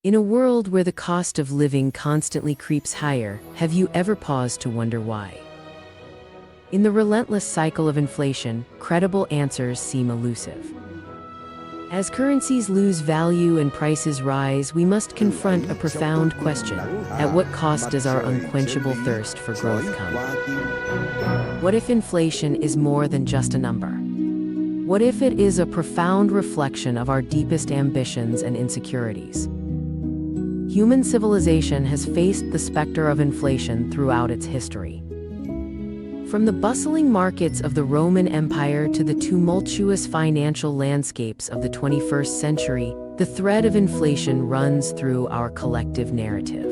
In a world where the cost of living constantly creeps higher, have you ever paused to wonder why? In the relentless cycle of inflation, credible answers seem elusive. As currencies lose value and prices rise, we must confront a profound question. At what cost does our unquenchable thirst for growth come? What if inflation is more than just a number? What if it is a profound reflection of our deepest ambitions and insecurities? Human civilization has faced the specter of inflation throughout its history. From the bustling markets of the Roman Empire to the tumultuous financial landscapes of the 21st century, the thread of inflation runs through our collective narrative.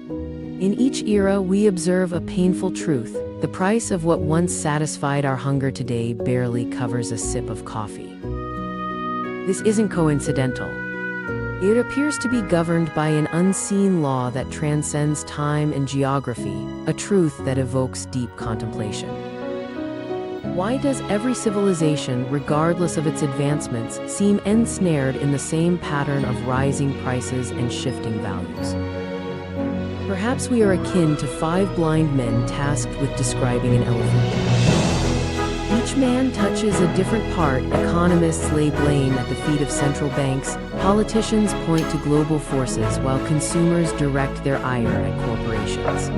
In each era, we observe a painful truth: the price of what once satisfied our hunger today barely covers a sip of coffee. This isn't coincidental. It appears to be governed by an unseen law that transcends time and geography, a truth that evokes deep contemplation. Why does every civilization, regardless of its advancements, seem ensnared in the same pattern of rising prices and shifting values? Perhaps we are akin to 5 blind men tasked with describing an elephant. Each man touches a different part. Economists lay blame at the feet of central banks, politicians point to global forces, while consumers direct their ire at corporations.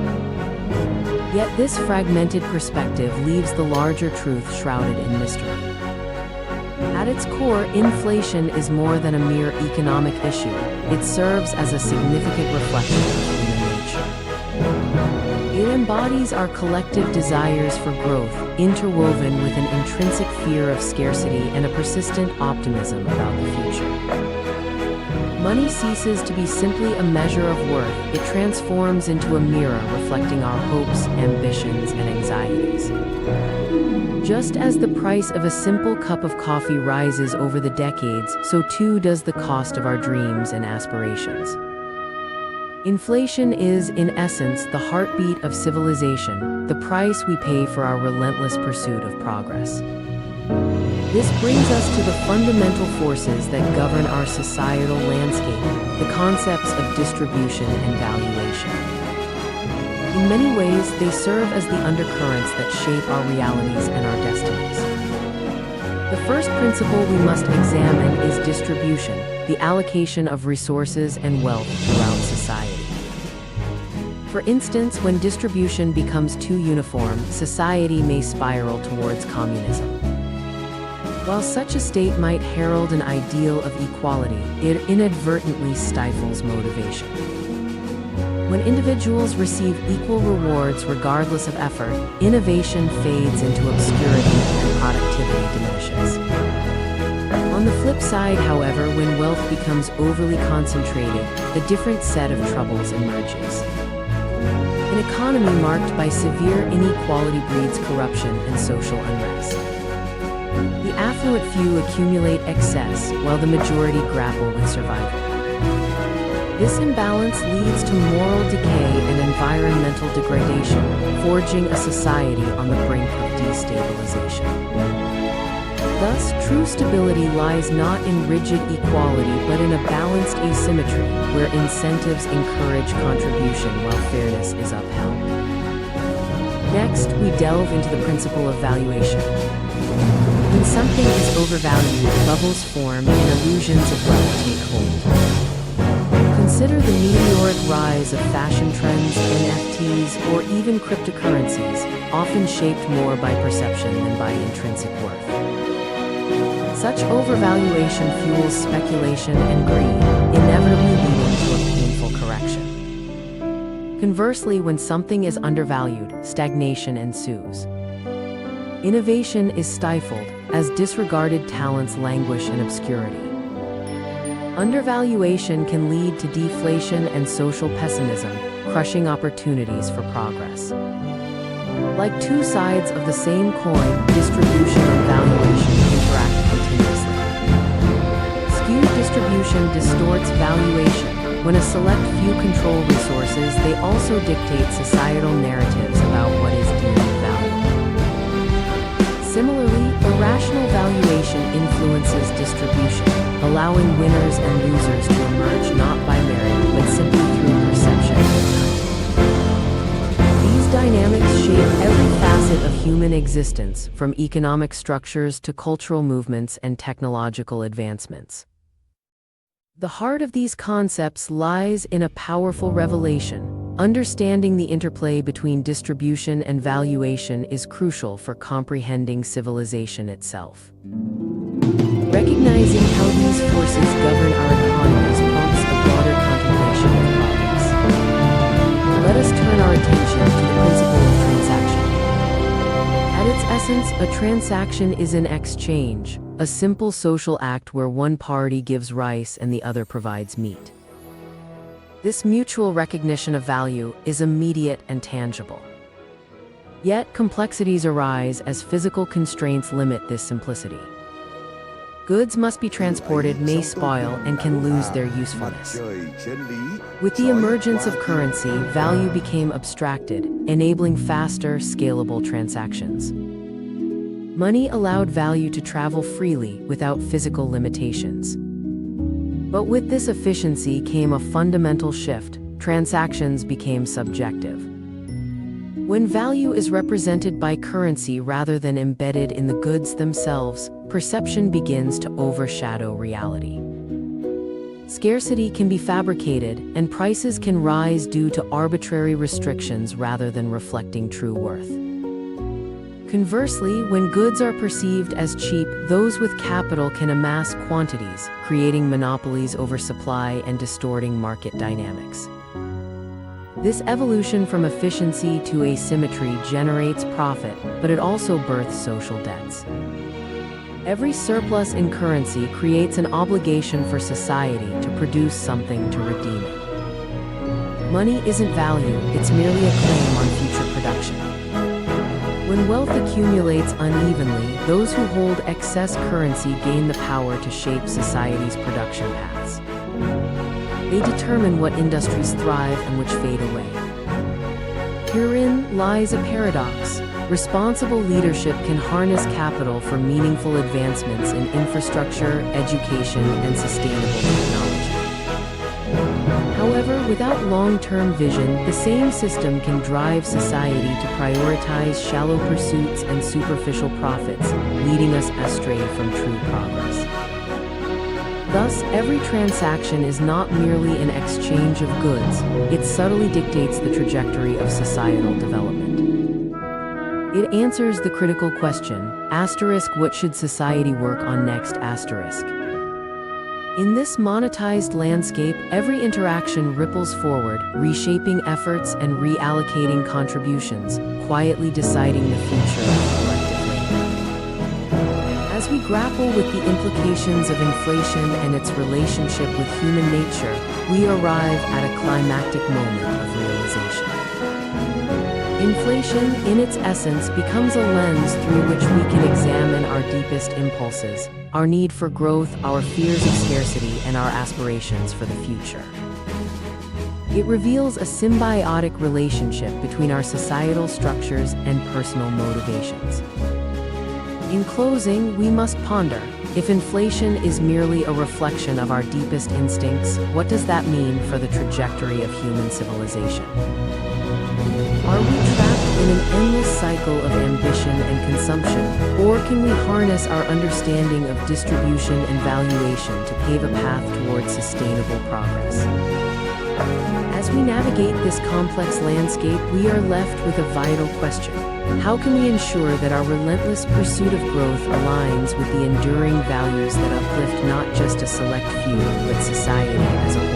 Yet this fragmented perspective leaves the larger truth shrouded in mystery. At its core, inflation is more than a mere economic issue. It serves as a significant reflection of human nature. It embodies our collective desires for growth, interwoven with an intrinsic fear of scarcity and a persistent optimism about the future. Money ceases to be simply a measure of worth. It transforms into a mirror reflecting our hopes, ambitions, and anxieties. Just as the price of a simple cup of coffee rises over the decades, so too does the cost of our dreams and aspirations. Inflation is, in essence, the heartbeat of civilization, the price we pay for our relentless pursuit of progress. This brings us to the fundamental forces that govern our societal landscape, the concepts of distribution and valuation. In many ways, they serve as the undercurrents that shape our realities and our destinies. The first principle we must examine is distribution, the allocation of resources and wealth throughout society. For instance, when distribution becomes too uniform, society may spiral towards communism. While such a state might herald an ideal of equality, it inadvertently stifles motivation. When individuals receive equal rewards regardless of effort, innovation fades into obscurity and productivity diminishes. On the flip side, however, when wealth becomes overly concentrated, a different set of troubles emerges. An economy marked by severe inequality breeds corruption and social unrest. The affluent few accumulate excess, while the majority grapple with survival. This imbalance leads to moral decay and environmental degradation, forging a society on the brink of destabilization. Thus, true stability lies not in rigid equality but in a balanced asymmetry, where incentives encourage contribution while fairness is upheld. Next, we delve into the principle of valuation. When something is overvalued, bubbles form and illusions of wealth take hold. Consider the meteoric rise of fashion trends, NFTs, or even cryptocurrencies, often shaped more by perception than by intrinsic worth. Such overvaluation fuels speculation and greed, inevitably leading to a painful correction. Conversely, when something is undervalued, stagnation ensues. Innovation is stifled, as disregarded talents languish in obscurity. Undervaluation can lead to deflation and social pessimism, crushing opportunities for progress. Like two sides of the same coin, distribution and valuation interact continuously. Skewed distribution distorts valuation. When a select few control resources, they also dictate societal narratives about what is deemed valuable. Similarly, irrational valuation influences distribution, allowing winners and losers to emerge not by merit human existence, from economic structures to cultural movements and technological advancements. The heart of these concepts lies in a powerful revelation. Understanding the interplay between distribution and valuation is crucial for comprehending civilization itself. Recognizing how these forces govern our economies prompts a broader contemplation of progress. Let us turn our attention to the principle of transaction. At its essence, a transaction is an exchange, a simple social act where one party gives rice and the other provides meat. This mutual recognition of value is immediate and tangible. Yet, complexities arise as physical constraints limit this simplicity. Goods must be transported, may spoil, and can lose their usefulness. With the emergence of currency, value became abstracted, enabling faster, scalable transactions. Money allowed value to travel freely without physical limitations. But with this efficiency came a fundamental shift. Transactions became subjective. When value is represented by currency rather than embedded in the goods themselves, perception begins to overshadow reality. Scarcity can be fabricated, and prices can rise due to arbitrary restrictions rather than reflecting true worth. Conversely, when goods are perceived as cheap, those with capital can amass quantities, creating monopolies over supply and distorting market dynamics. This evolution from efficiency to asymmetry generates profit, but it also births social debts. Every surplus in currency creates an obligation for society to produce something to redeem it. Money isn't value, it's merely a claim on future production. When wealth accumulates unevenly, those who hold excess currency gain the power to shape society's production paths. They determine what industries thrive and which fade away. Herein lies a paradox. Responsible leadership can harness capital for meaningful advancements in infrastructure, education, and sustainable technology. However, without long-term vision, the same system can drive society to prioritize shallow pursuits and superficial profits, leading us astray from true progress. Thus, every transaction is not merely an exchange of goods, it subtly dictates the trajectory of societal development. It answers the critical question, what should society work on next? In this monetized landscape, every interaction ripples forward, reshaping efforts and reallocating contributions, quietly deciding the future of the collective labor. As we grapple with the implications of inflation and its relationship with human nature, we arrive at a climactic moment of realization. Inflation, in its essence, becomes a lens through which we can examine our deepest impulses, our need for growth, our fears of scarcity, and our aspirations for the future. It reveals a symbiotic relationship between our societal structures and personal motivations. In closing, we must ponder, if inflation is merely a reflection of our deepest instincts, what does that mean for the trajectory of human civilization? Are we trapped in an endless cycle of ambition and consumption, or can we harness our understanding of distribution and valuation to pave a path towards sustainable progress? As we navigate this complex landscape, we are left with a vital question. How can we ensure that our relentless pursuit of growth aligns with the enduring values that uplift not just a select few, but society as a whole?